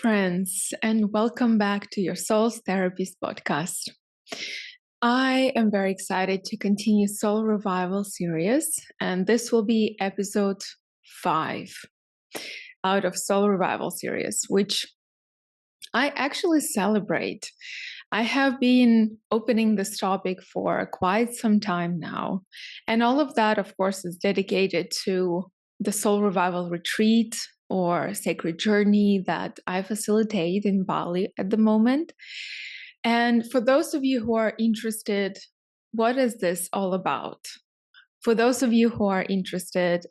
friends, and welcome back to your Soul's Therapist podcast. I am very excited to continue Soul Revival series, and this will be episode 5 out of Soul Revival series, which I actually celebrate. I have been opening this topic for quite some time now, and all of that, of course, is dedicated to the Soul Revival retreat or sacred journey that I facilitate in Bali at the moment. And for those of you who are interested, what is this all about? For those of you who are interested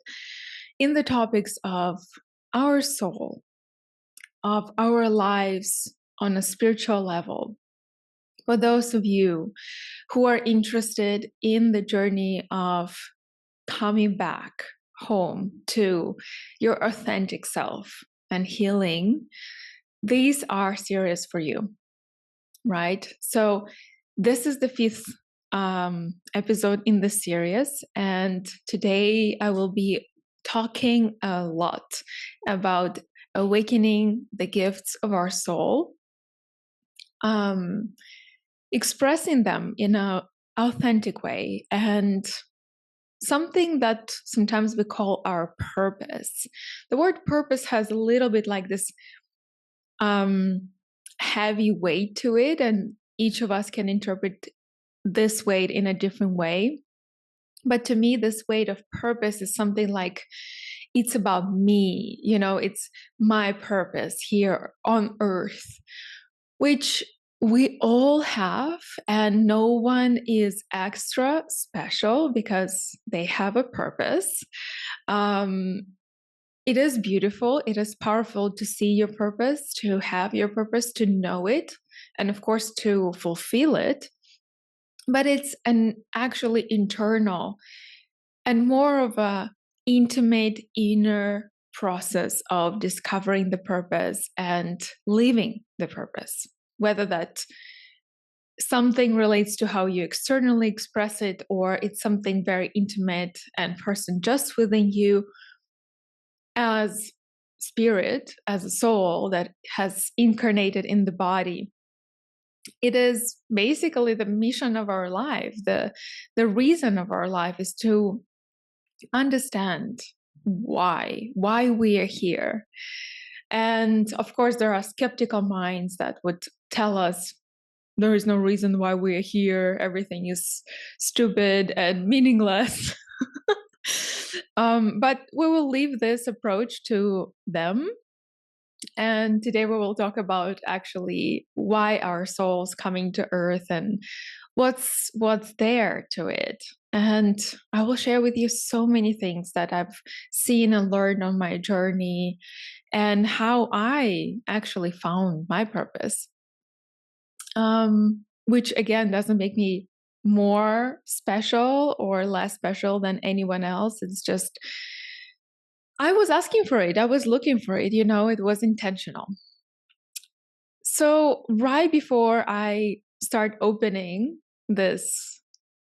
in the topics of our soul, of our lives on a spiritual level, for those of you who are interested in the journey of coming back home to your authentic self and healing, these are serious for you, right? So this is the 5th episode in the series, and today I will be talking a lot about awakening the gifts of our soul, expressing them in an authentic way, and something that sometimes we call our purpose. The word purpose has a little bit like this heavy weight to it, and each of us can interpret this weight in a different way. But to me, this weight of purpose is something like it's about me, it's my purpose here on earth, which we all have, and no one is extra special because they have a purpose. It is beautiful. It is powerful to see your purpose, to have your purpose, to know it, and of course, to fulfill it. But it's an actually internal and more of a intimate inner process of discovering the purpose and living the purpose, whether that something relates to how you externally express it, or it's something very intimate and personal just within you as spirit, as a soul that has incarnated in the body. It is basically the mission of our life. The reason of our life is to understand why we are here. And of course, there are skeptical minds that would tell us there is no reason why we are here. Everything is stupid and meaningless. But we will leave this approach to them. And today we will talk about actually why our soul's coming to earth and what's there to it. And I will share with you so many things that I've seen and learned on my journey and how I actually found my purpose. Which again doesn't make me more special or less special than anyone else. It's just, I was asking for it. I was looking for it, it was intentional. So right before I start opening this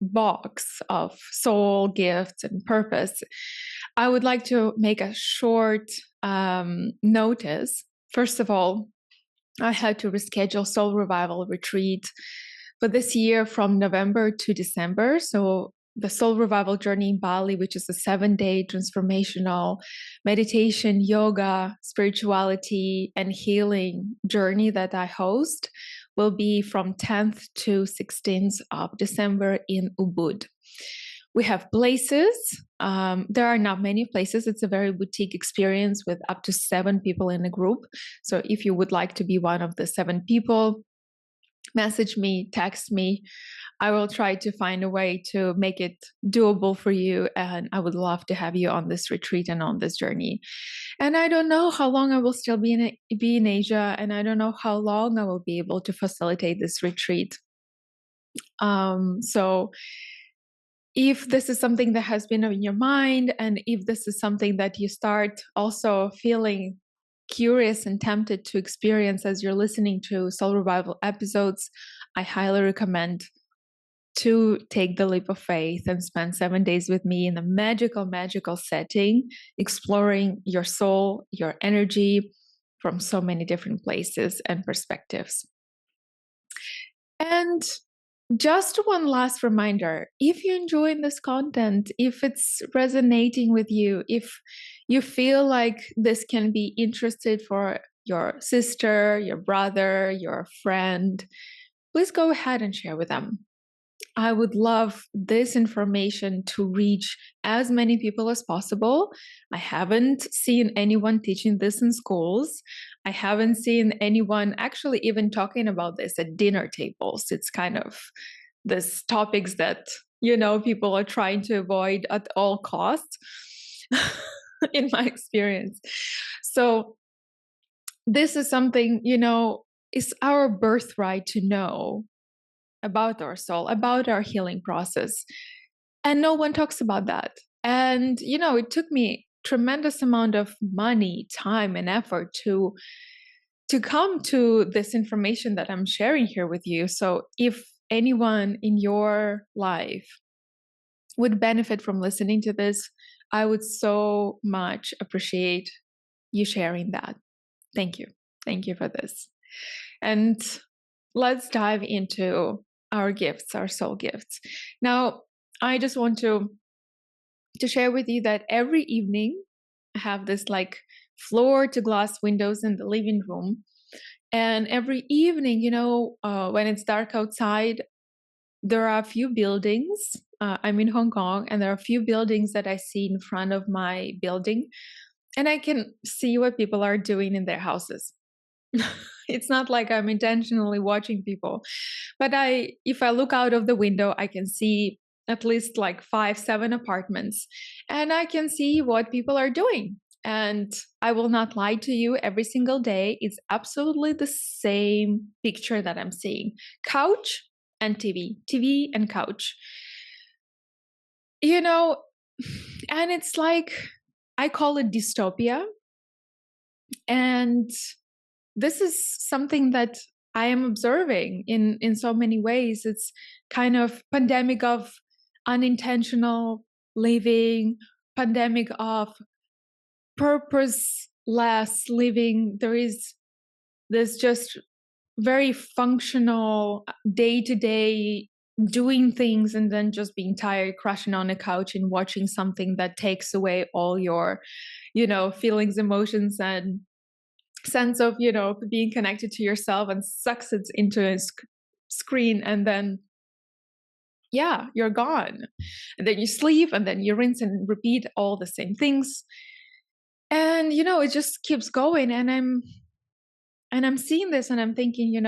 box of soul gifts and purpose, I would like to make a short notice. First of all, I had to reschedule Soul Revival retreat for this year from November to December. So the Soul Revival journey in Bali, which is a 7-day transformational meditation, yoga, spirituality, and healing journey that I host, will be from 10th to 16th of December in Ubud. We have places. There are not many places. It's a very boutique experience with up to 7 people in a group. So if you would like to be one of the 7 people, message me, text me. I will try to find a way to make it doable for you. And I would love to have you on this retreat and on this journey. And I don't know how long I will still be in Asia. And I don't know how long I will be able to facilitate this retreat. So if this is something that has been on your mind, and if this is something that you start also feeling curious and tempted to experience as you're listening to Soul Revival episodes, I highly recommend to take the leap of faith and spend 7 days with me in a magical setting, exploring your soul, your energy, from so many different places and perspectives. And just one last reminder, if you're enjoying this content, if it's resonating with you, if you feel like this can be interested for your sister, your brother, your friend, please go ahead and share with them. I would love this information to reach as many people as possible. I haven't seen anyone teaching this in schools. I haven't seen anyone actually even talking about this at dinner tables. It's kind of this topics that, people are trying to avoid at all costs, in my experience. So this is something, is our birthright to know about our soul, about our healing process. And no one talks about that. And, it took me tremendous amount of money, time, and effort to come to this information that I'm sharing here with you. So if anyone in your life would benefit from listening to this, I would so much appreciate you sharing that. Thank you. Thank you for this. And let's dive into our gifts, our soul gifts. Now, I just want to share with you that every evening I have this like floor to glass windows in the living room. And every evening, when it's dark outside, there are a few buildings. I'm in Hong Kong, and there are a few buildings that I see in front of my building, and I can see what people are doing in their houses. It's not like I'm intentionally watching people, but if I look out of the window, I can see at least like 5-7 apartments, and I can see what people are doing. And I will not lie to you, every single day it's absolutely the same picture that I'm seeing: couch and TV and couch. And it's like, I call it dystopia. And this is something that I am observing in so many ways. It's kind of pandemic of unintentional living, pandemic of purposeless living. There is this just very functional day-to-day doing things and then just being tired, crashing on a couch and watching something that takes away all your, feelings, emotions, and sense of, being connected to yourself, and sucks it into a screen, and then you're gone. And then you sleep, and then you rinse and repeat all the same things. And it just keeps going. And I'm seeing this, and I'm thinking,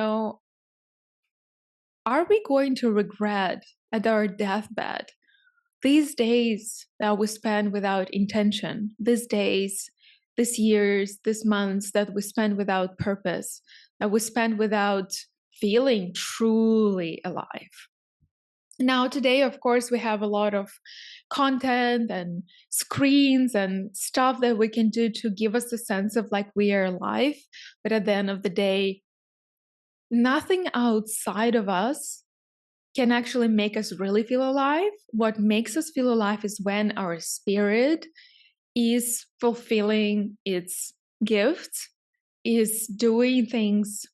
are we going to regret at our deathbed these days that we spend without intention, these days, these years, these months that we spend without purpose, that we spend without feeling truly alive? Now, today, of course, we have a lot of content and screens and stuff that we can do to give us a sense of like we are alive. But at the end of the day, nothing outside of us can actually make us really feel alive. What makes us feel alive is when our spirit is fulfilling its gifts, is doing things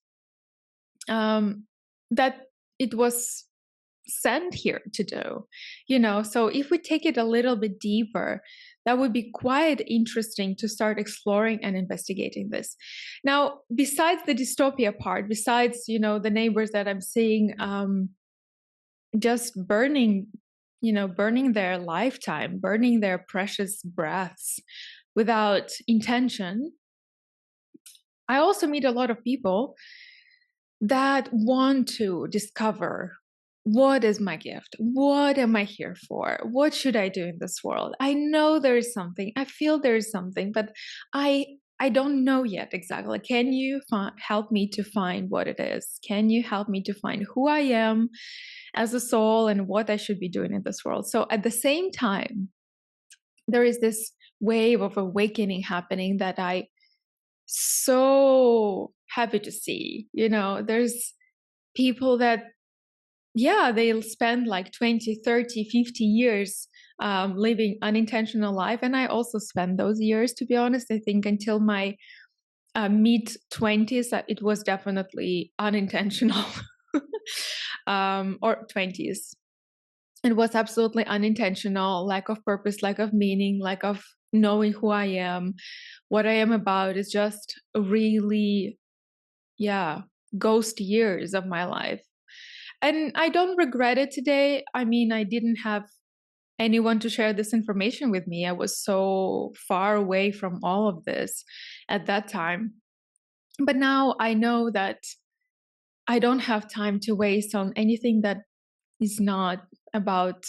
that it was sent here to do. So if we take it a little bit deeper, that would be quite interesting to start exploring and investigating this. Now, besides the dystopia part, besides the neighbors that I'm seeing just burning their lifetime, burning their precious breaths without intention, I also meet a lot of people that want to discover, what is my gift? What am I here for? What should I do in this world? I know there is something. I feel there is something, but I don't know yet exactly. Can you help me to find what it is? Can you help me to find who I am as a soul and what I should be doing in this world? So at the same time, there is this wave of awakening happening that I so happy to see. There's people that they'll spend like 20, 30, 50 years living unintentional life. And I also spent those years, to be honest. I think until my mid 20s, it was definitely unintentional, or 20s. It was absolutely unintentional, lack of purpose, lack of meaning, lack of knowing who I am, what I am about. Is just really, ghost years of my life. And I don't regret it today. I mean, I didn't have anyone to share this information with me. I was so far away from all of this at that time. But now I know that I don't have time to waste on anything that is not about,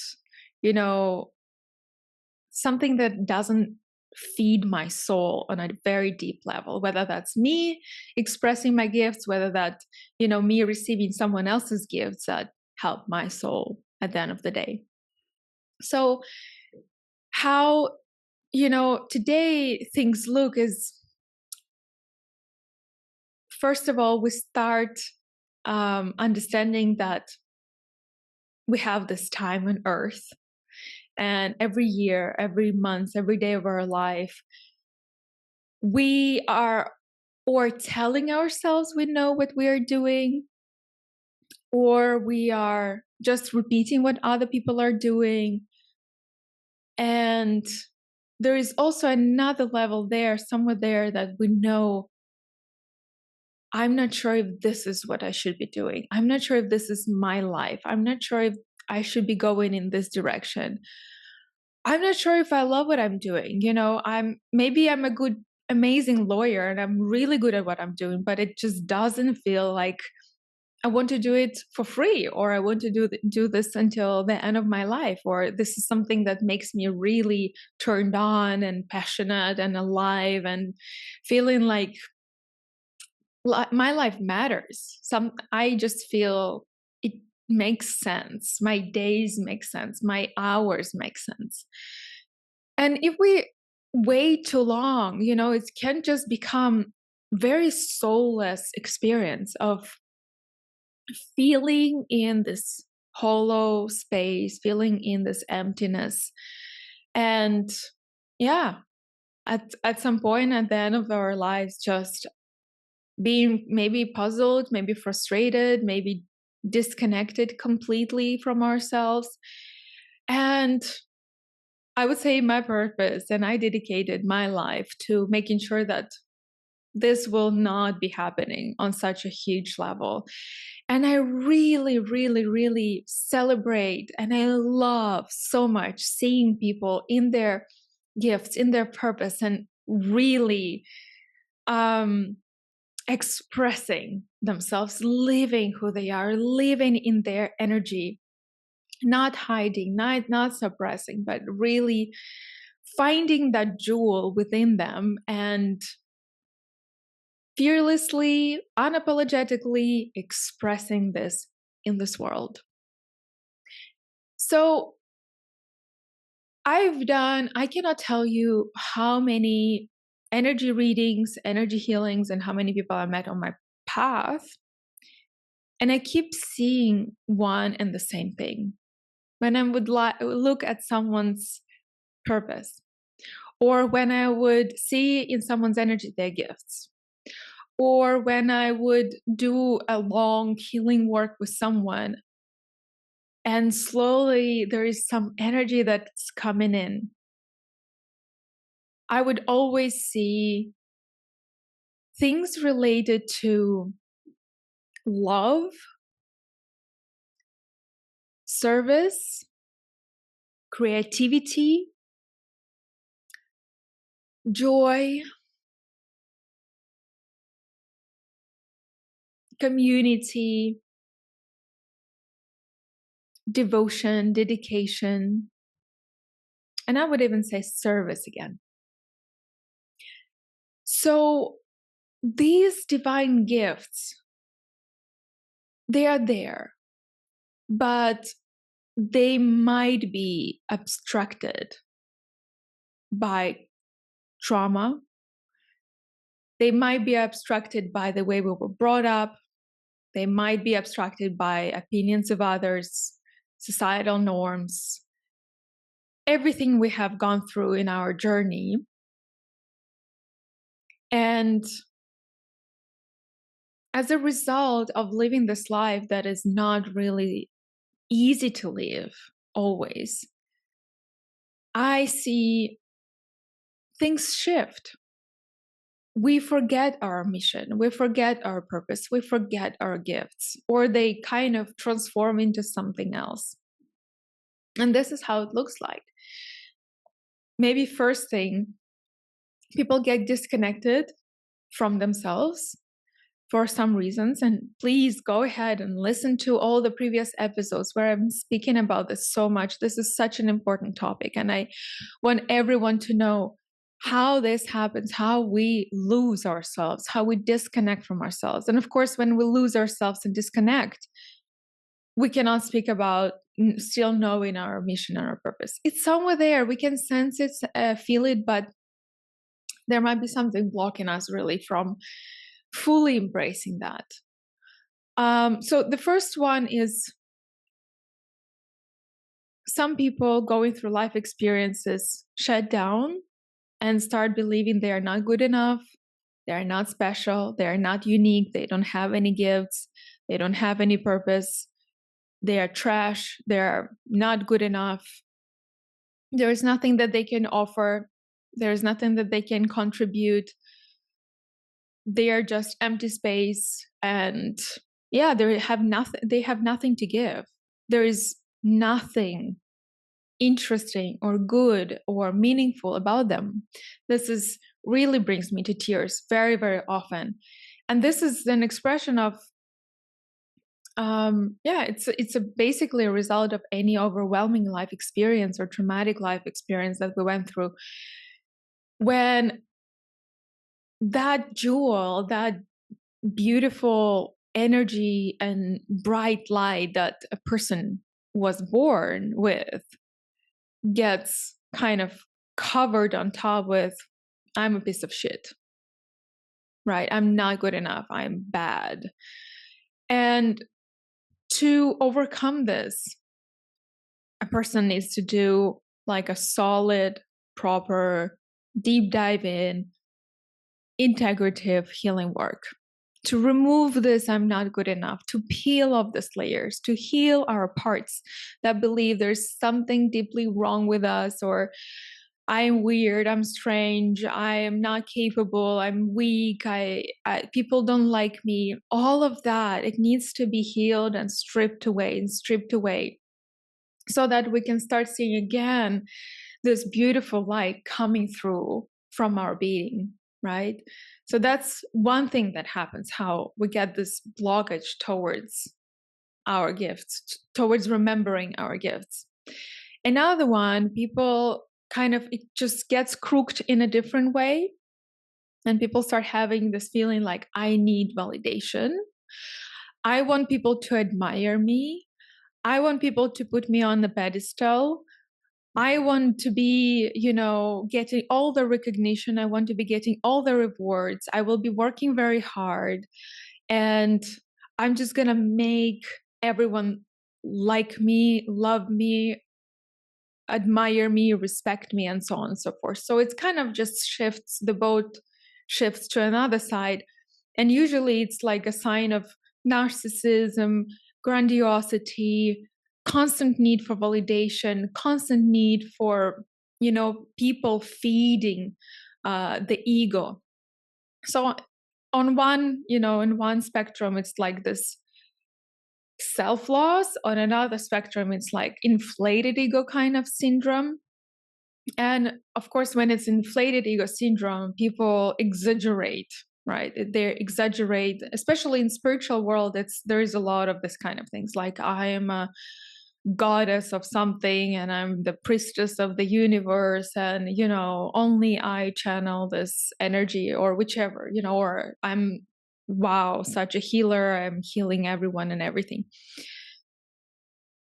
something that doesn't feed my soul on a very deep level, whether that's me expressing my gifts, whether that, me receiving someone else's gifts that help my soul at the end of the day. So how, today things look is, first of all, we start understanding that we have this time on earth, and every year, every month, every day of our life, we are or telling ourselves we know what we are doing, or we are just repeating what other people are doing. And there is also another level there, somewhere there, that we know, I'm not sure if this is what I should be doing. I'm not sure if this is my life. I'm not sure if I should be going in this direction. I'm not sure if I love what I'm doing. Maybe I'm a good, amazing lawyer and I'm really good at what I'm doing, but it just doesn't feel like I want to do it for free, or I want to do this until the end of my life, or this is something that makes me really turned on and passionate and alive and feeling like my life matters. I just feel it makes sense. My days make sense. My hours make sense. And if we wait too long, it can just become very soulless experience of feeling in this hollow space, feeling in this emptiness. And at some point at the end of our lives, just being maybe puzzled, maybe frustrated, maybe disconnected completely from ourselves. And I would say my purpose, and I dedicated my life to making sure that this will not be happening on such a huge level. And I really, really, really celebrate, and I love so much seeing people in their gifts, in their purpose, and really expressing themselves, living who they are, living in their energy, not hiding, not suppressing, but really finding that jewel within them and fearlessly, unapologetically expressing this in this world. So I cannot tell you how many energy readings, energy healings, and how many people I met on my path. And I keep seeing one and the same thing. When I would look at someone's purpose, or when I would see in someone's energy their gifts, or when I would do a long healing work with someone, and slowly there is some energy that's coming in, I would always see things related to love, service, creativity, joy, community, devotion, dedication, and I would even say service again. So these divine gifts, they are there, but they might be abstracted by trauma. They might be abstracted by the way we were brought up. They might be abstracted by opinions of others, societal norms, everything we have gone through in our journey. And as a result of living this life that is not really easy to live always, I see things shift. We forget our mission, we forget our purpose, we forget our gifts, or they kind of transform into something else. And this is how it looks like. Maybe first thing, people get disconnected from themselves for some reasons. And please go ahead and listen to all the previous episodes where I'm speaking about this so much. This is such an important topic. And I want everyone to know how this happens, how we lose ourselves, how we disconnect from ourselves. And of course, when we lose ourselves and disconnect, we cannot speak about still knowing our mission and our purpose. It's somewhere there. We can sense it, feel it, but there might be something blocking us really from fully embracing that. So the first one is some people going through life experiences shut down and start believing they are not good enough, they are not special, they are not unique, they don't have any gifts, they don't have any purpose, they are trash, they are not good enough. There is nothing that they can offer, there is nothing that they can contribute. They are just empty space, and yeah, they have nothing to give. There is nothing interesting or good or meaningful about them. This is really brings me to tears very, very often. And this is an expression of it's basically a result of any overwhelming life experience or traumatic life experience that we went through, when that jewel, that beautiful energy and bright light that a person was born with gets kind of covered on top with, I'm a piece of shit, right? I'm not good enough, I'm bad. And to overcome this, a person needs to do like a solid, proper, deep dive in, integrative healing work to remove this I'm not good enough, to peel off these layers, to heal our parts that believe there's something deeply wrong with us, or I'm weird, I'm strange, I am not capable, I'm weak, people don't like me. All of that, it needs to be healed and stripped away so that we can start seeing again this beautiful light coming through from our being, right? So that's one thing that happens, how we get this blockage towards our gifts, towards remembering our gifts. Another one, people kind of, it just gets crooked in a different way. And people start having this feeling like, I need validation. I want people to admire me. I want people to put me on the pedestal. I want to be, getting all the recognition. I want to be getting all the rewards. I will be working very hard. And I'm just going to make everyone like me, love me, admire me, respect me, and so on and so forth. So it's kind of just shifts, the boat shifts to another side. And usually it's like a sign of narcissism, grandiosity, constant need for validation, constant need for, people feeding the ego. So on one, in one spectrum, it's like this self-loss. On another spectrum, it's like inflated ego kind of syndrome. And of course, when it's inflated ego syndrome, people exaggerate, right? They exaggerate, especially in spiritual world. There is a lot of this kind of things, like I am a goddess of something and I'm the priestess of the universe, and only I channel this energy, or whichever, or I'm such a healer, I'm healing everyone and everything.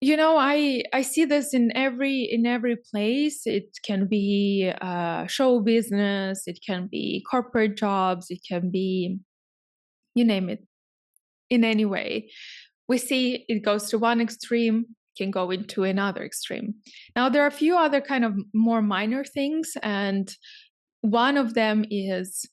I see this in every place. It can be show business, it can be corporate jobs, it can be, you name it, in any way. We see it goes to one extreme, can go into another extreme. Now, there are a few other kind of more minor things, and One of them is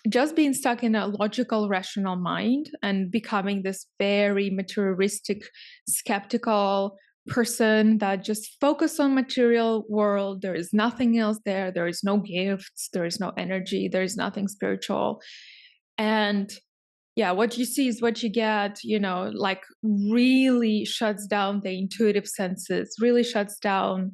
just being stuck in a logical, rational mind and becoming this very materialistic, skeptical person that just focus on material world. There is nothing else there. There is no gifts. There is no energy. There is nothing spiritual. And yeah, what you see is what you get, like really shuts down the intuitive senses, really shuts down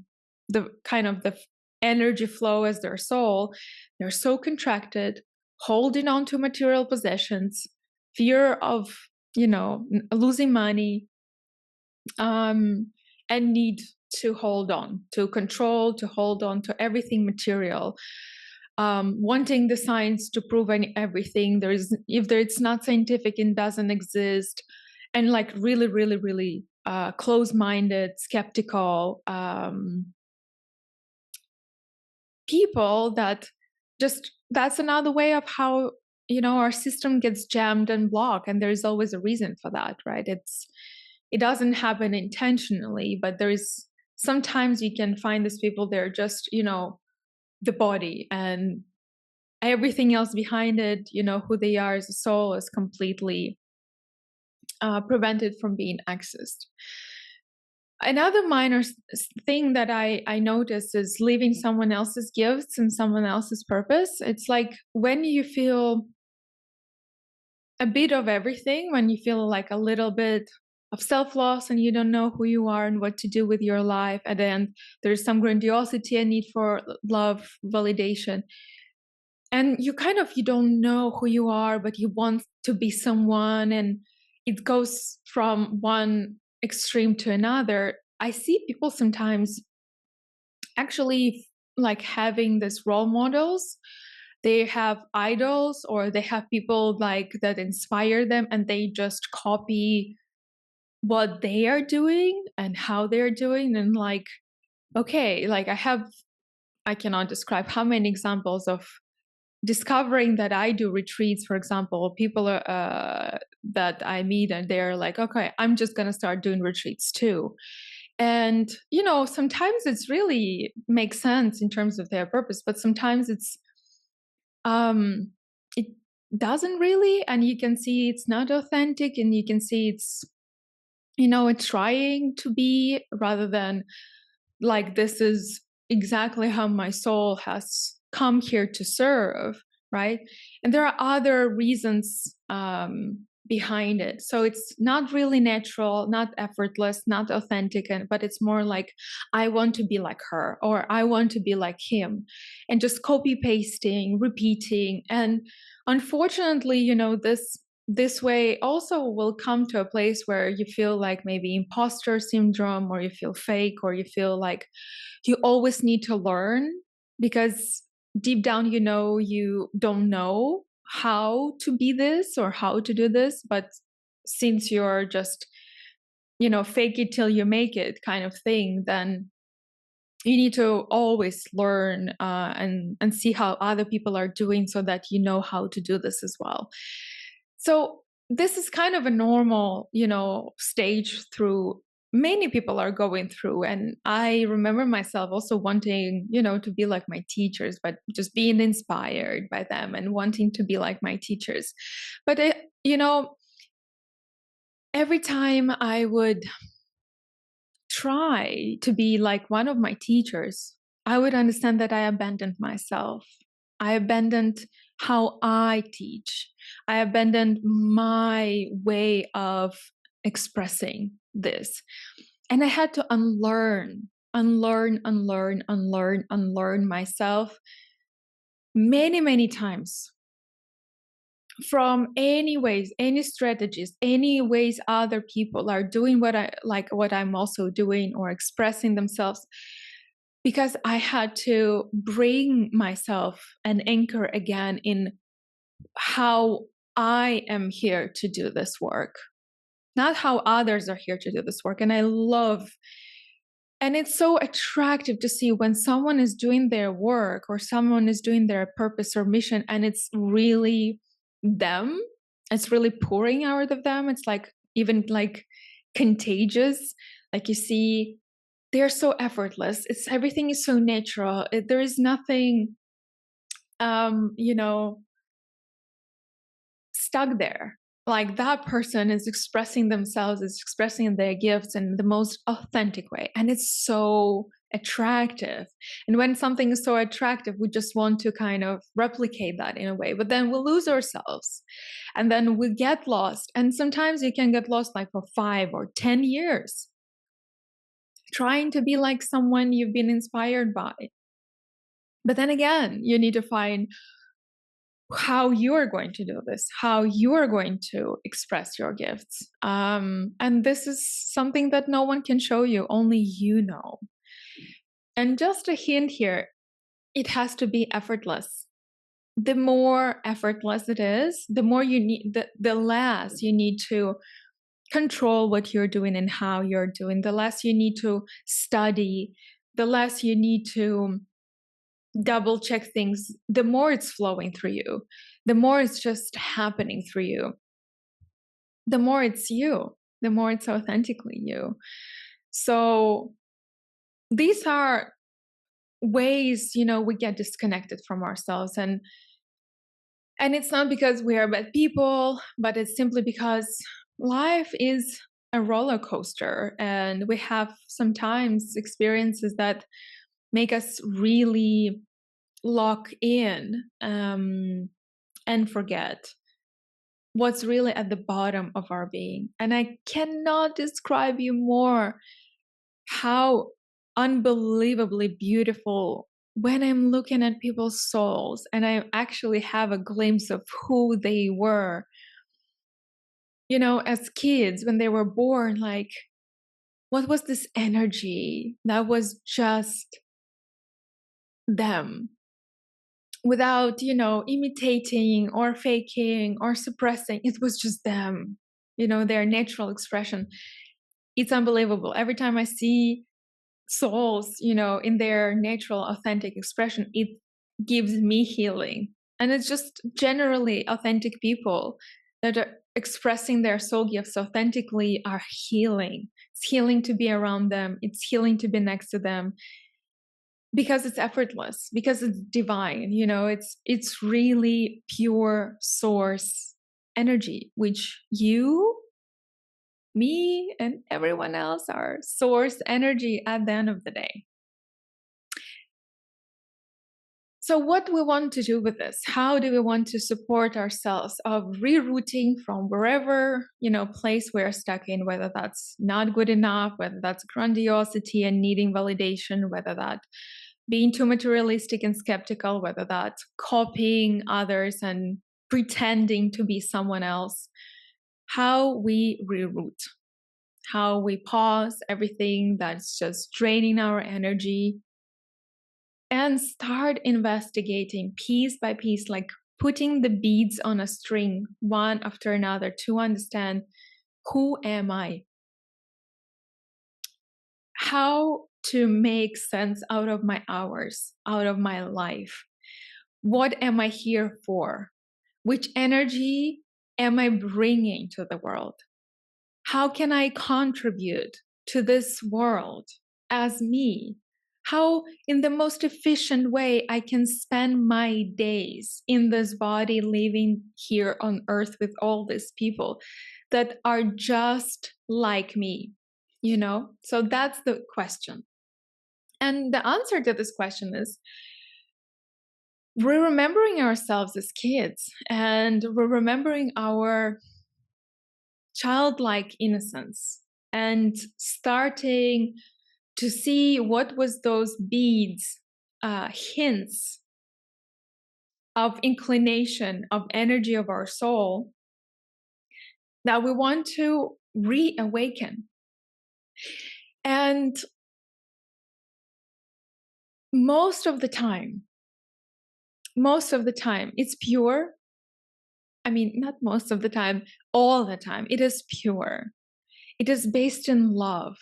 the kind of the energy flow as their soul. They're so contracted, holding on to material possessions, fear of, losing money, and need to hold on to control, to hold on to everything material. Wanting the science to prove everything. If it's not scientific, it doesn't exist, and like really, really, really close-minded, skeptical people. That's another way of how our system gets jammed and blocked, and there's always a reason for that, right? It doesn't happen intentionally, but sometimes you can find these people. They're just the body, and everything else behind it, who they are as a soul, is completely prevented from being accessed. Another minor thing that I noticed is living someone else's gifts and someone else's purpose. It's like when you feel a bit of everything, when you feel like a little bit of self-loss and you don't know who you are and what to do with your life, and then there's some grandiosity and need for love, validation, and you don't know who you are, but you want to be someone, and it goes from one extreme to another. I see people sometimes actually like having this role models. They have idols, or they have people like that inspire them, and they just copy what they are doing and how they're doing. And like, okay, like I cannot describe how many examples of discovering that I do retreats, for example. People are, that I meet, and they're like, okay, I'm just going to start doing retreats too. And, sometimes it's really makes sense in terms of their purpose, but sometimes it doesn't really, and you can see it's not authentic, and you can see it's, it's trying to be, rather than like, this is exactly how my soul has come here to serve, right? And there are other reasons behind it. So it's not really natural, not effortless, not authentic, but it's more like, I want to be like her, or I want to be like him, and just copy pasting, repeating. And unfortunately, this way also will come to a place where you feel like maybe imposter syndrome, or you feel fake, or you feel like you always need to learn, because deep down, you don't know how to be this or how to do this. But since you're just, fake it till you make it kind of thing, then you need to always learn and see how other people are doing, so that you know how to do this as well. So this is kind of a normal, stage through many people are going through. And I remember myself also wanting, to be like my teachers, but just being inspired by them and wanting to be like my teachers. But, every time I would try to be like one of my teachers, I would understand that I abandoned myself. I abandoned how I teach. I abandoned my way of expressing this. And I had to unlearn myself many, many times, from any ways, any strategies, any ways other people are doing what I'm also doing, or expressing themselves, because I had to bring myself and anchor again in how I am here to do this work, not how others are here to do this work. And it's so attractive to see when someone is doing their work, or someone is doing their purpose or mission, and it's really them. It's really pouring out of them. It's like even like contagious. Like you see, they're so effortless. Everything is so natural. There is nothing you know, stuck there. Like that person is expressing themselves, is expressing their gifts in the most authentic way. And it's so attractive. And when something is so attractive, we just want to kind of replicate that in a way. But then we'll lose ourselves and then we get lost. And sometimes you can get lost like for 5 or 10 years trying to be like someone you've been inspired by. But then again, you need to find how you are going to do this, how you are going to express your gifts. And this is something that no one can show you, only you know. And just a hint here, it has to be effortless. The more effortless it is, the more you need, the less you need to control what you're doing and how you're doing, the less you need to study, the less you need to double check things, the more it's flowing through you, the more it's just happening through you, the more it's you, the more it's authentically you. So these are ways, we get disconnected from ourselves, and it's not because we are bad people, but it's simply because life is a roller coaster, and we have sometimes experiences that make us really lock in and forget what's really at the bottom of our being. And I cannot describe you more how unbelievably beautiful when I'm looking at people's souls and I actually have a glimpse of who they were, as kids when they were born. Like, what was this energy that was just them, without, imitating or faking or suppressing? It was just them, their natural expression. It's unbelievable. Every time I see souls, in their natural, authentic expression, it gives me healing. And it's just generally authentic people that are expressing their soul gifts authentically are healing. It's healing to be around them. It's healing to be next to them, because it's effortless, because it's divine. It's really pure source energy, which you, me, and everyone else are source energy at the end of the day. So what do we want to do with this? How do we want to support ourselves of rerouting from wherever, place we're stuck in, whether that's not good enough, whether that's grandiosity and needing validation, whether that being too materialistic and skeptical, whether that's copying others and pretending to be someone else. How we reroute, how we pause everything that's just draining our energy and start investigating piece by piece, like putting the beads on a string one after another to understand, who am I? How to make sense out of my hours, out of my life. What am I here for? Which energy am I bringing to the world? How can I contribute to this world as me? How, in the most efficient way, I can spend my days in this body, living here on earth with all these people that are just like me, So that's the question. And the answer to this question is, we're remembering ourselves as kids, and we're remembering our childlike innocence and starting to see what was those beads, hints of inclination, of energy of our soul that we want to reawaken. And most of the time, it's pure. I mean, not most of the time, all the time, it is pure. It is based in love.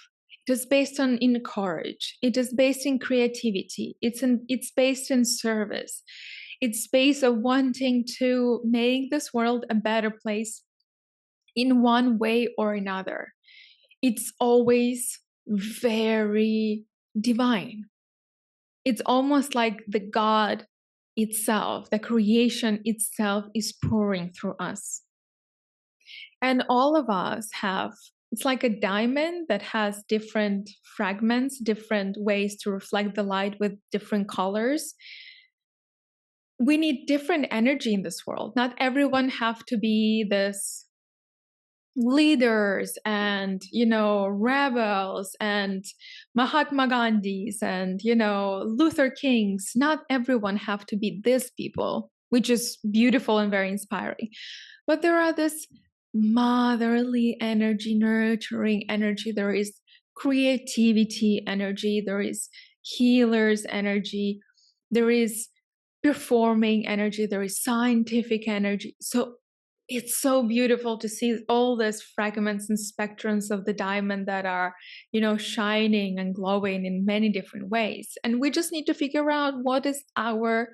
It is based in courage. It is based in creativity. It's based in service. It's based on wanting to make this world a better place in one way or another. It's always very divine. It's almost like the God itself, the creation itself is pouring through us. And all of us have, it's like a diamond that has different fragments, different ways to reflect the light with different colors. We need different energy in this world. Not everyone have to be this leaders and, rebels and Mahatma Gandhis and, Luther Kings. Not everyone have to be these people, which is beautiful and very inspiring. But there are this motherly energy, nurturing energy. There is creativity energy. There is healers energy. There is performing energy. There is scientific energy. So it's so beautiful to see all these fragments and spectrums of the diamond that are, shining and glowing in many different ways. And we just need to figure out what is our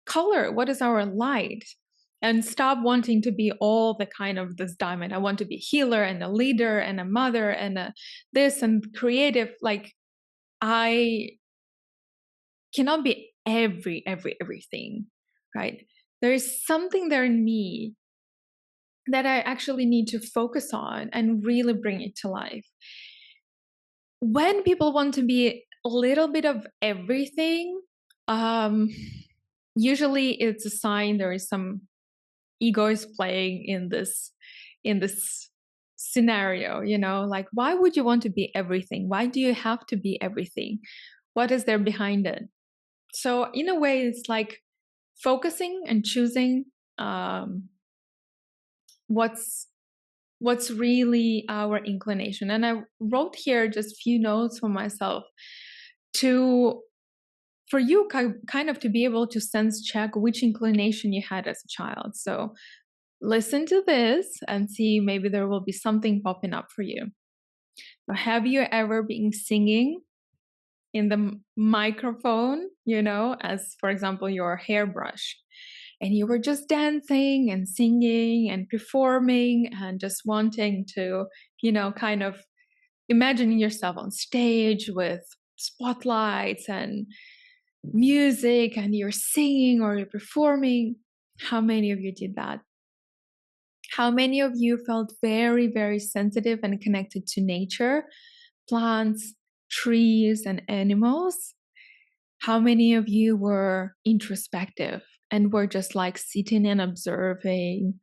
color, what is our light, and stop wanting to be all the kind of this diamond. I want to be a healer and a leader and a mother and a this and creative. Like, I cannot be everything, right? There is something there in me that I actually need to focus on and really bring it to life. When people want to be a little bit of everything, usually it's a sign there is some ego is playing in this scenario, like, why would you want to be everything? Why do you have to be everything? What is there behind it? So in a way, it's like focusing and choosing what's really our inclination. And I wrote here just a few notes for myself for you kind of to be able to sense check which inclination you had as a child. So listen to this and see, maybe there will be something popping up for you. Have you ever been singing in the microphone, as for example, your hairbrush, and you were just dancing and singing and performing and just wanting to, kind of imagining yourself on stage with spotlights and music, and you're singing or you're performing? How many of you did that? How many of you felt very, very sensitive and connected to nature, plants, trees, and animals? How many of you were introspective and were just like sitting and observing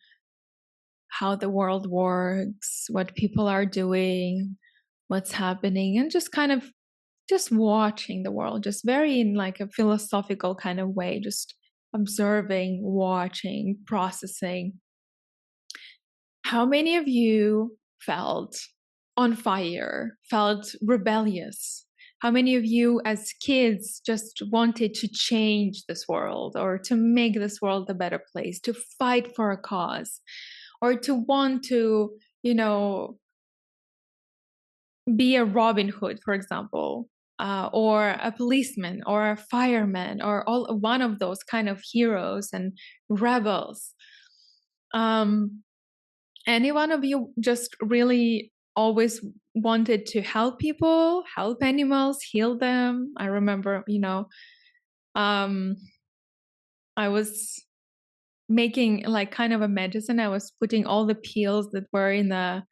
how the world works, what people are doing, what's happening, and just kind of just watching the world, just very in like a philosophical kind of way, just observing, watching, processing? How many of you felt on fire, felt rebellious? How many of you as kids just wanted to change this world or to make this world a better place, to fight for a cause, or to want to, be a Robin Hood, for example, or a policeman or a fireman, or one of those kind of heroes and rebels? Any one of you just really always wanted to help people, help animals, heal them? I remember, I was making like kind of a medicine. I was putting all the pills that were in the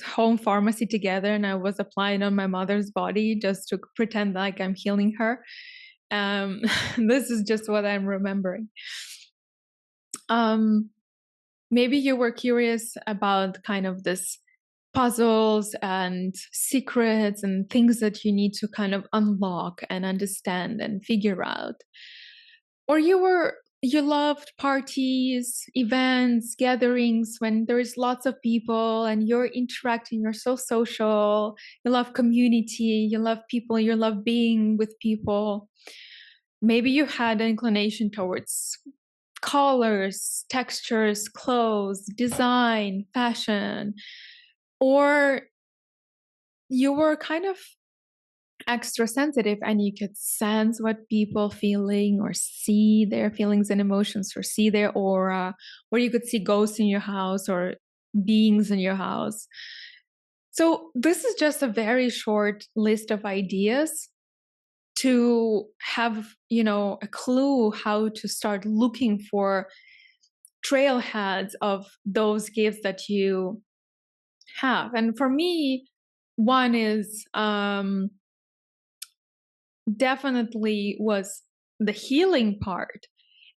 home pharmacy together, and I was applying on my mother's body just to pretend like I'm healing her. This is just what I'm remembering. Maybe you were curious about kind of this puzzles and secrets and things that you need to kind of unlock and understand and figure out. Or you loved parties, events, gatherings when there's lots of people and you're interacting, you're so social, you love community, you love people, you love being with people. Maybe you had an inclination towards colors, textures, clothes, design, fashion, or you were kind of extra sensitive and you could sense what people feeling or see their feelings and emotions or see their aura, or you could see ghosts in your house or beings in your house. So this is just a very short list of ideas to have, a clue how to start looking for trailheads of those gifts that you have. And for me, one is definitely was the healing part.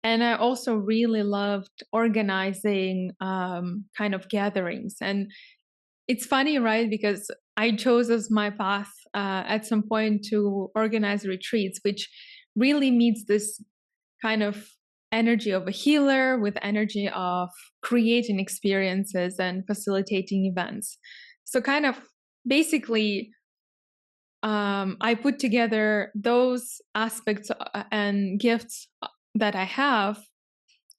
And I also really loved organizing kind of gatherings. And it's funny, right? Because I chose as my path at some point to organize retreats, which really meets this kind of energy of a healer with energy of creating experiences and facilitating events. So kind of basically, I put together those aspects and gifts that I have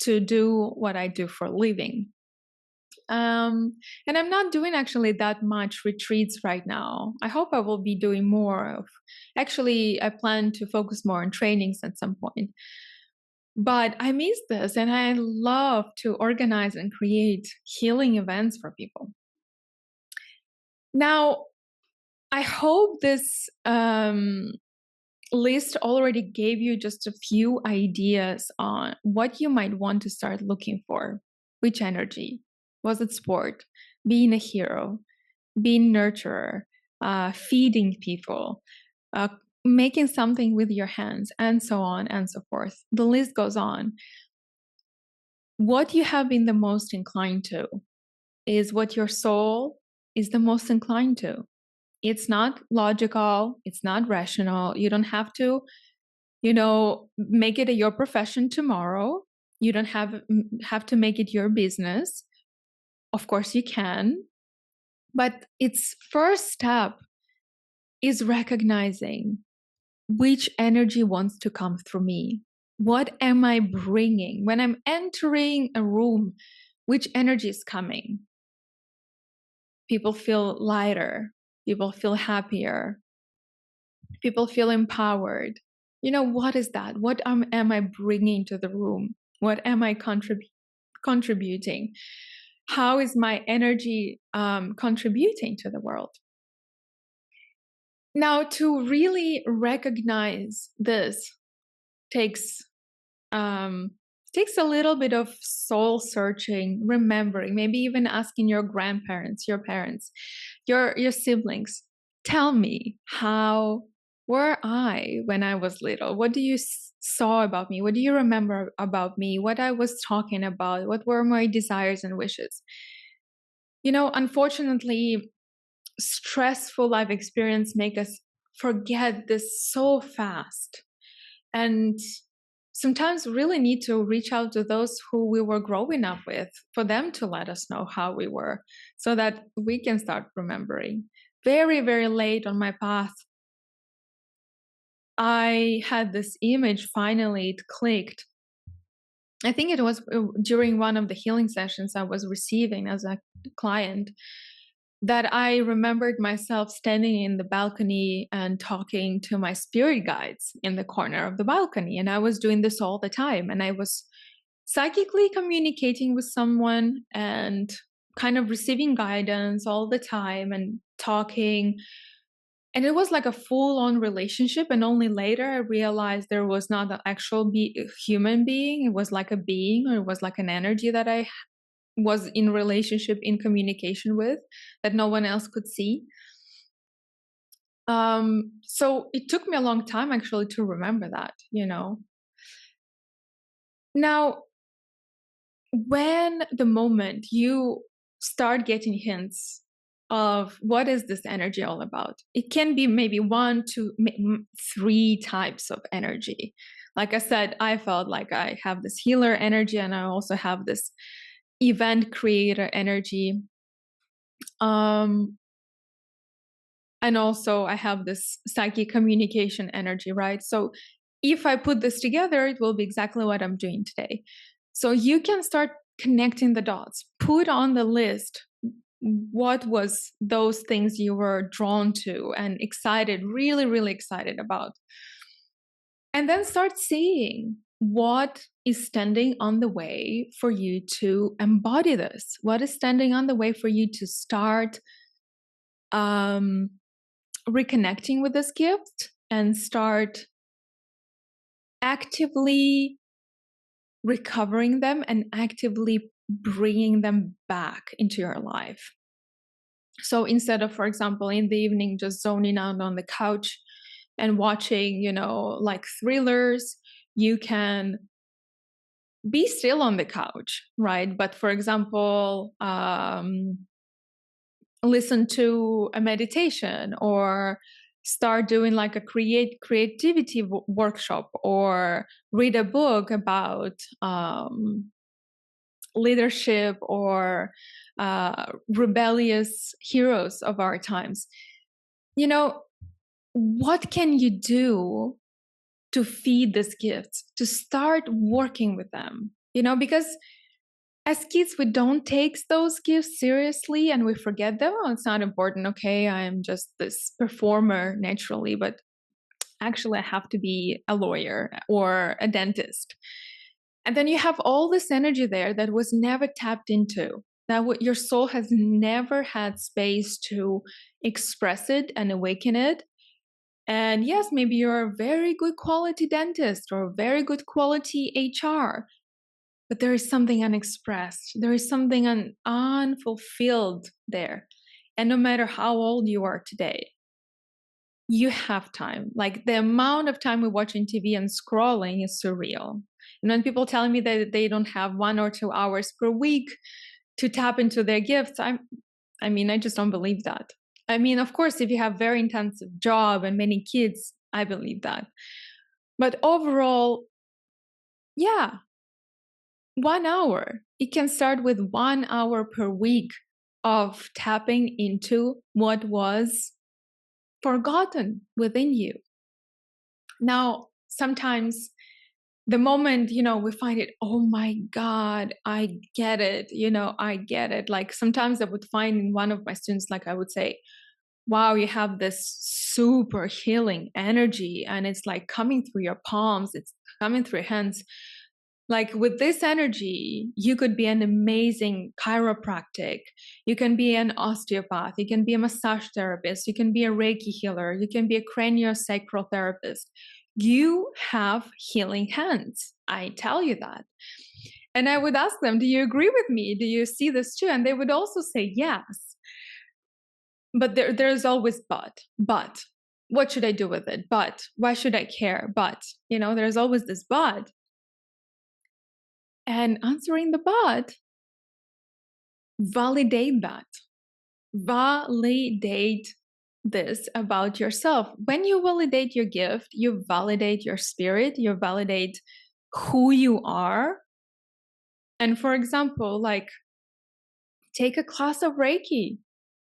to do what I do for a living. And I'm not doing actually that much retreats right now. I hope I will be doing more of. Actually, I plan to focus more on trainings at some point. But I miss this, and I love to organize and create healing events for people. Now, I hope this list already gave you just a few ideas on what you might want to start looking for. Which energy? Was it sport? Being a hero? Being nurturer? Feeding people? Making something with your hands, and so on and so forth. The list goes on. What you have been the most inclined to is what your soul is the most inclined to. It's not logical. It's not rational. You don't have to, make it your profession tomorrow. You don't have to make it your business. Of course you can. But its first step is recognizing which energy wants to come through me. What am I bringing? When I'm entering a room, which energy is coming? People feel lighter. People feel happier. People feel empowered. What is that? What am I bringing to the room? What am I contributing? How is my energy contributing to the world? Now, to really recognize this takes a little bit of soul searching, remembering, maybe even asking your grandparents, your parents, your siblings. Tell me, how were I when I was little? What do you saw about me? What do you remember about me? What I was talking about? What were my desires and wishes? Unfortunately, stressful life experience make us forget this so fast. And sometimes we really need to reach out to those who we were growing up with for them to let us know how we were so that we can start remembering. Very, very late on my path, I had this image, finally it clicked. I think it was during one of the healing sessions I was receiving as a client, that I remembered myself standing in the balcony and talking to my spirit guides in the corner of the balcony. And I was doing this all the time. And I was psychically communicating with someone and kind of receiving guidance all the time and talking. And it was like a full-on relationship. And only later I realized there was not an actual human being. It was like a being, or it was like an energy that I was in relationship, in communication with, that no one else could see. So it took me a long time actually to remember that, Now, when the moment you start getting hints of what is this energy all about, it can be maybe 1, 2, 3 types of energy. Like I said, I felt like I have this healer energy, and I also have this event creator energy. And also I have this psychic communication energy, right? So if I put this together, it will be exactly what I'm doing today. So you can start connecting the dots, put on the list what was those things you were drawn to and excited, really, really excited about. And then start seeing what is standing on the way for you to embody this. What is standing on the way for you to start reconnecting with this gift and start actively recovering them and actively bringing them back into your life. So instead of, for example, in the evening, just zoning out on the couch and watching, like thrillers, you can be still on the couch, right? But for example, listen to a meditation or start doing like a creativity workshop or read a book about leadership or rebellious heroes of our times. What can you do to feed these gifts, to start working with them? Because as kids, we don't take those gifts seriously and we forget them. Oh, it's not important. Okay, I'm just this performer naturally, but actually I have to be a lawyer or a dentist. And then you have all this energy there that was never tapped into, that what your soul has never had space to express it and awaken it. And yes, maybe you're a very good quality dentist or a very good quality HR, but there is something unexpressed. There is something unfulfilled there. And no matter how old you are today, you have time. Like the amount of time we watch on TV and scrolling is surreal. And when people tell me that they don't have 1 or 2 hours per week to tap into their gifts, I just don't believe that. Of course, if you have very intensive job and many kids, I believe that. But overall, yeah, 1 hour. It can start with 1 hour per week of tapping into what was forgotten within you. Now, sometimes the moment, we find it, oh my God, I get it. I get it. Like sometimes I would find in one of my students, like I would say, wow, you have this super healing energy and it's like coming through your palms, it's coming through your hands. Like with this energy, you could be an amazing chiropractic. You can be an osteopath. You can be a massage therapist. You can be a Reiki healer. You can be a craniosacral therapist. You have healing hands. I tell you that. And I would ask them, do you agree with me? Do you see this too? And they would also say yes. But there's always but. What should I do with it? But why should I care? But, there's always this but. And answering the but, validate that. Validate this about yourself. When you validate your gift, you validate your spirit, you validate who you are. And for example, like take a class of Reiki.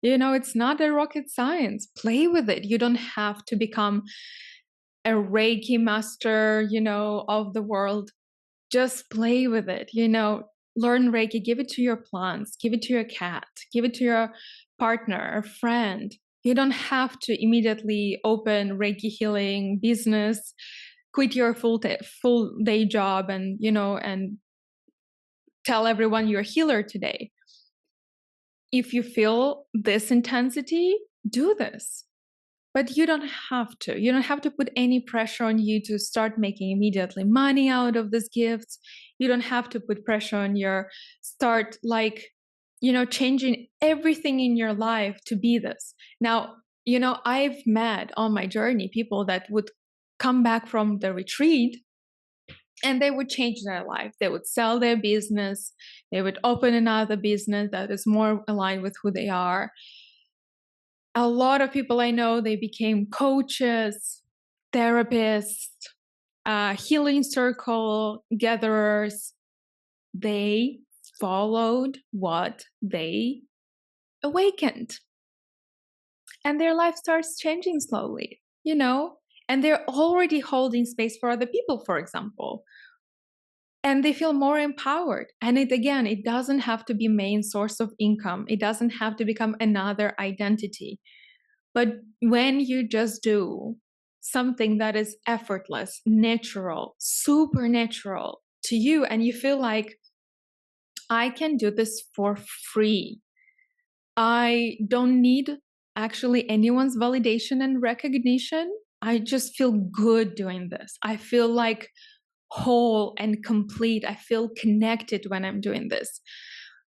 It's not a rocket science. Play with it. You don't have to become a Reiki master, of the world. Just play with it, learn Reiki, give it to your plants, give it to your cat, give it to your partner, a friend. You don't have to immediately open Reiki healing business, quit your full day job and, and tell everyone you're a healer today. If you feel this intensity, do this. But you don't have to. You don't have to put any pressure on you to start making immediately money out of these gifts. You don't have to put pressure on start changing everything in your life to be this. Now, I've met on my journey people that would come back from the retreat and they would change their life. They would sell their business. They would open another business that is more aligned with who they are. A lot of people I know, they became coaches, therapists, healing circle gatherers. They followed what they awakened. And their life starts changing slowly, and they're already holding space for other people, for example. And they feel more empowered. And it doesn't have to be main source of income. It doesn't have to become another identity. But when you just do something that is effortless, natural, supernatural to you, and you feel like, I can do this for free. I don't need actually anyone's validation and recognition. I just feel good doing this. I feel like whole and complete. I feel connected when I'm doing this.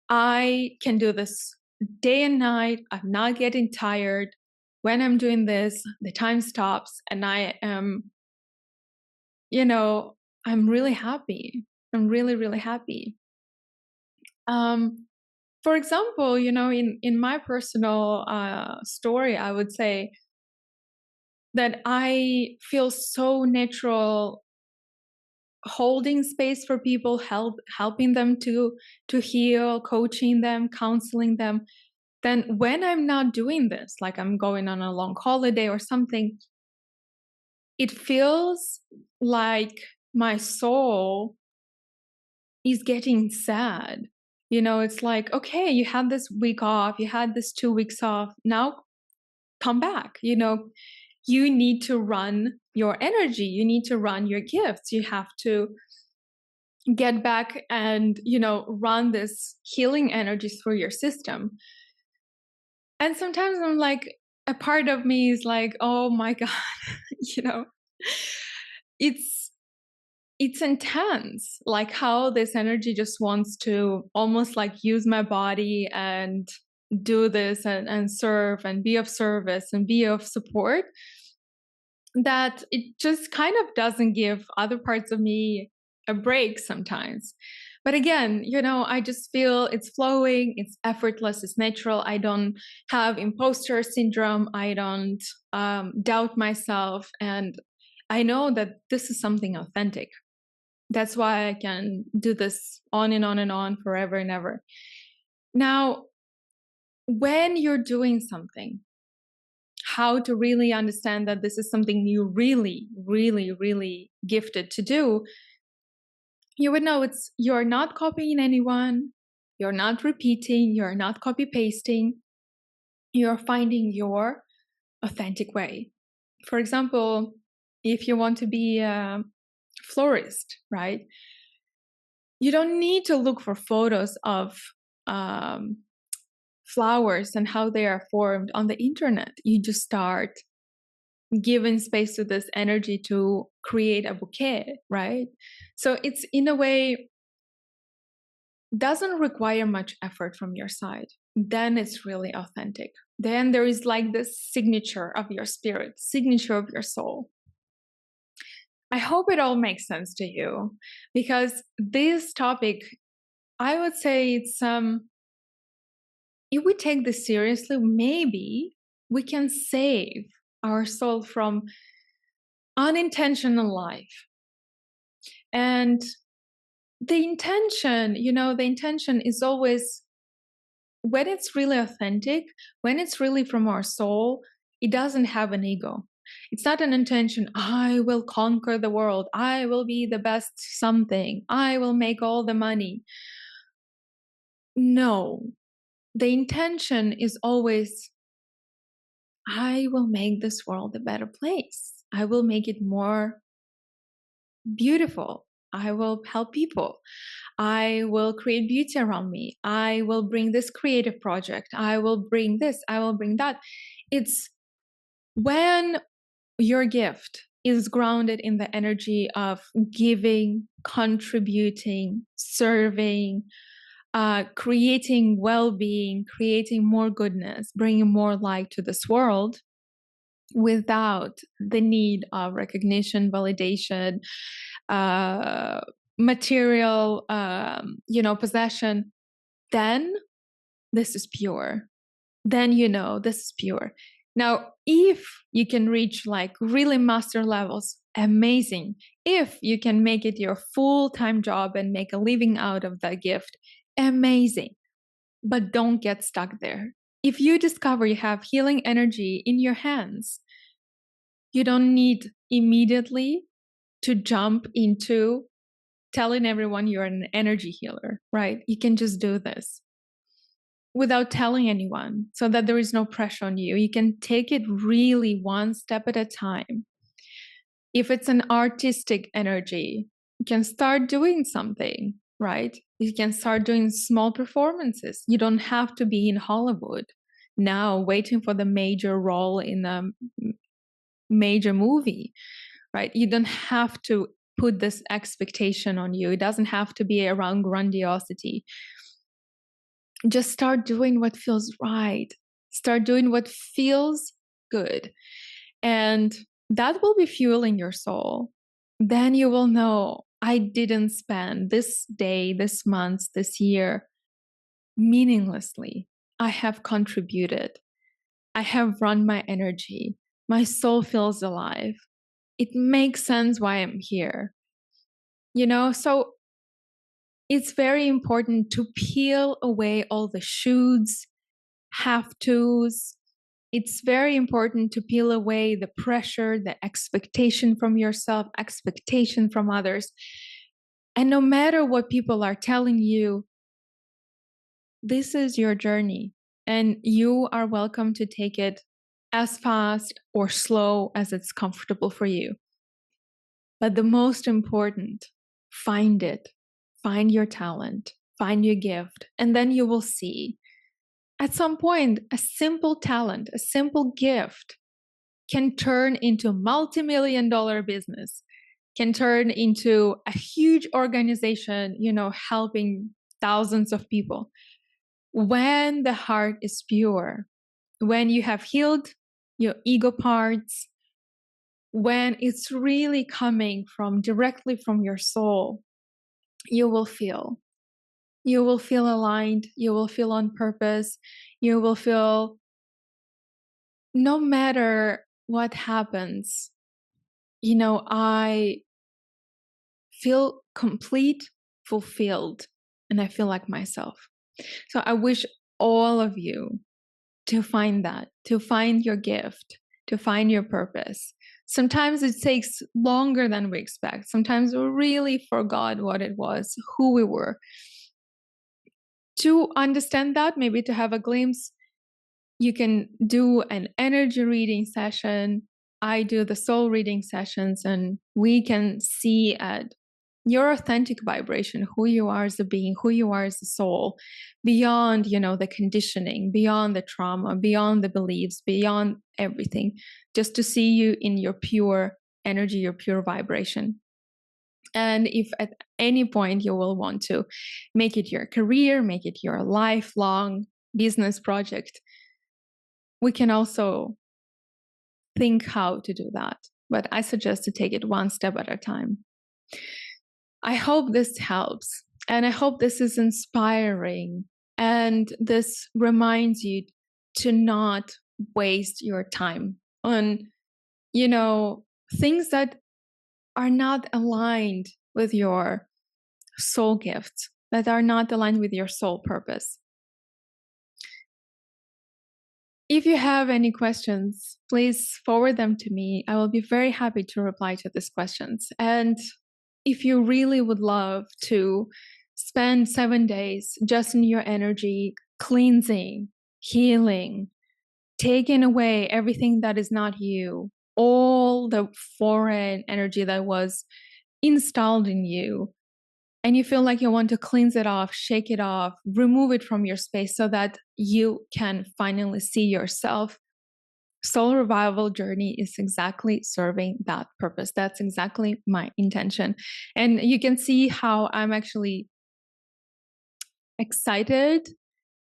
I can do this day and night. I'm not getting tired. When I'm doing this, the time stops and I am, I'm really happy. I'm really, really happy. For example, in my personal story, I would say that I feel so natural holding space for people, helping them to heal, coaching them, counseling them. Then when I'm not doing this, like I'm going on a long holiday or something, it feels like my soul is getting sad. It's like, okay, you had this week off, you had this 2 weeks off, now come back. You need to run your energy, you need to run your gifts, you have to get back and, run this healing energy through your system. And sometimes I'm like, a part of me is like, oh my God, it's intense, like how this energy just wants to almost like use my body and do this and serve and be of service and be of support, that it just kind of doesn't give other parts of me a break sometimes. But again, I just feel it's flowing, it's effortless, it's natural. I don't have imposter syndrome. I don't doubt myself. And I know that this is something authentic. That's why I can do this on and on and on forever and ever. Now, when you're doing something, how to really understand that this is something you really, really, really gifted to do, you would know you're not copying anyone, you're not repeating, you're not copy pasting, you're finding your authentic way. For example, if you want to be a florist, right? You don't need to look for photos of flowers and how they are formed on the internet. You just start giving space to this energy to create a bouquet, right? So it's, in a way, doesn't require much effort from your side. Then it's really authentic. Then there is like this signature of your spirit, signature of your soul. I hope it all makes sense to you, because this topic, I would say it's if we take this seriously, maybe we can save our soul from unintentional life. And the intention is always, when it's really authentic, when it's really from our soul, it doesn't have an ego. It's not an intention, I will conquer the world, I will be the best something, I will make all the money. No, the intention is always, I will make this world a better place. I will make it more beautiful. I will help people. I will create beauty around me. I will bring this creative project. I will bring this. I will bring that. It's when your gift is grounded in the energy of giving, contributing, serving, creating well-being, creating more goodness, bringing more light to this world without the need of recognition, validation, material, possession, then this is pure. Then this is pure. Now, if you can reach like really master levels, amazing. If you can make it your full-time job and make a living out of that gift, amazing. But don't get stuck there. If you discover you have healing energy in your hands, you don't need immediately to jump into telling everyone you're an energy healer, right? You can just do this without telling anyone, so that there is no pressure on you. You can take it really one step at a time. If it's an artistic energy, you can start doing something, right? You can start doing small performances. You don't have to be in Hollywood now waiting for the major role in a major movie, right? You don't have to put this expectation on you. It doesn't have to be around grandiosity. Just start doing what feels right. Start doing what feels good. And that will be fueling your soul. Then you will know, I didn't spend this day, this month, this year meaninglessly. I have contributed. I have run my energy. My soul feels alive. It makes sense why I'm here. So it's very important to peel away all the shoulds, have tos. It's very important to peel away the pressure, the expectation from yourself, expectation from others. And no matter what people are telling you, this is your journey, and you are welcome to take it as fast or slow as it's comfortable for you. But the most important, find it, find your talent, find your gift, and then you will see at some point a simple talent, a simple gift can turn into a multi-million-dollar business, can turn into a huge organization, helping thousands of people. When the heart is pure, when you have healed your ego parts, when it's really coming directly from your soul, you will feel aligned, you will feel on purpose, you will feel no matter what happens, I feel complete, fulfilled, and I feel like myself. So I wish all of you to find that, to find your gift, to find your purpose. Sometimes it takes longer than we expect. Sometimes we really forgot what it was, who we were. To understand that, maybe to have a glimpse, you can do an energy reading session. I do the soul reading sessions, and we can see at your authentic vibration, who you are as a being, who you are as a soul, beyond, the conditioning, beyond the trauma, beyond the beliefs, beyond everything, just to see you in your pure energy, your pure vibration. And if at any point you will want to make it your career, make it your lifelong business project, we can also think how to do that. But I suggest to take it one step at a time. I hope this helps, and I hope this is inspiring, and this reminds you to not waste your time on, things that are not aligned with your soul gifts, that are not aligned with your soul purpose. If you have any questions, please forward them to me. I will be very happy to reply to these questions. And if you really would love to spend 7 days just in your energy, cleansing, healing, taking away everything that is not you, all the foreign energy that was installed in you, and you feel like you want to cleanse it off, shake it off, remove it from your space so that you can finally see yourself, Soul Revival Journey is exactly serving that purpose. That's exactly my intention. And you can see how I'm actually excited,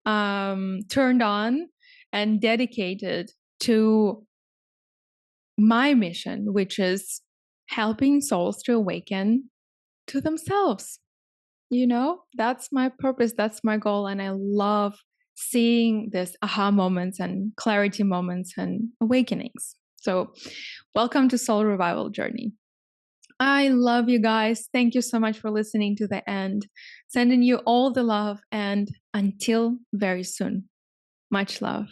turned on, and dedicated to my mission, which is helping souls to awaken to themselves. That's my purpose, that's my goal. And I love seeing this aha moments and clarity moments and awakenings. So welcome to Soul Revival Journey. I love you guys. Thank you so much for listening to the end. Sending you all the love, and until very soon, much love.